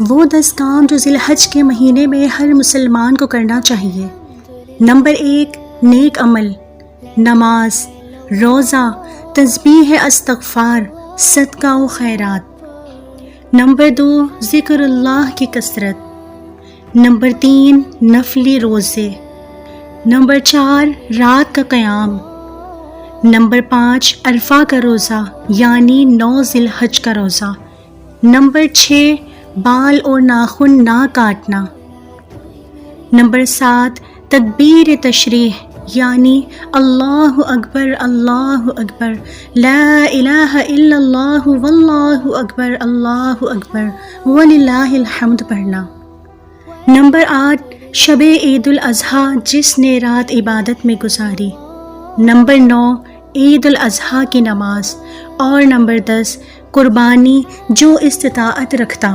وہ 10 کام جو ذی الحج کے مہینے میں ہر مسلمان کو کرنا چاہیے۔ نمبر 1، نیک عمل، نماز، روزہ، تسبیح، استغفار، صدقہ و خیرات۔ نمبر 2، ذکر اللہ کی کثرت۔ نمبر 3، نفلی روزے۔ نمبر 4، رات کا قیام۔ نمبر 5، عرفہ کا روزہ یعنی 9 ذی الحج کا روزہ۔ نمبر 6، بال اور ناخن نہ کاٹنا۔ نمبر 7، تکبیر تشریح یعنی اللہ اکبر اللہ اکبر، لا الہ الا اللہ واللہ اکبر اللہ اکبر وللہ الحمد پڑھنا۔ نمبر 8، شب عید الاضحیٰ جس نے رات عبادت میں گزاری۔ نمبر 9، عید الاضحیٰ کی نماز۔ اور نمبر 10، قربانی جو استطاعت رکھتا۔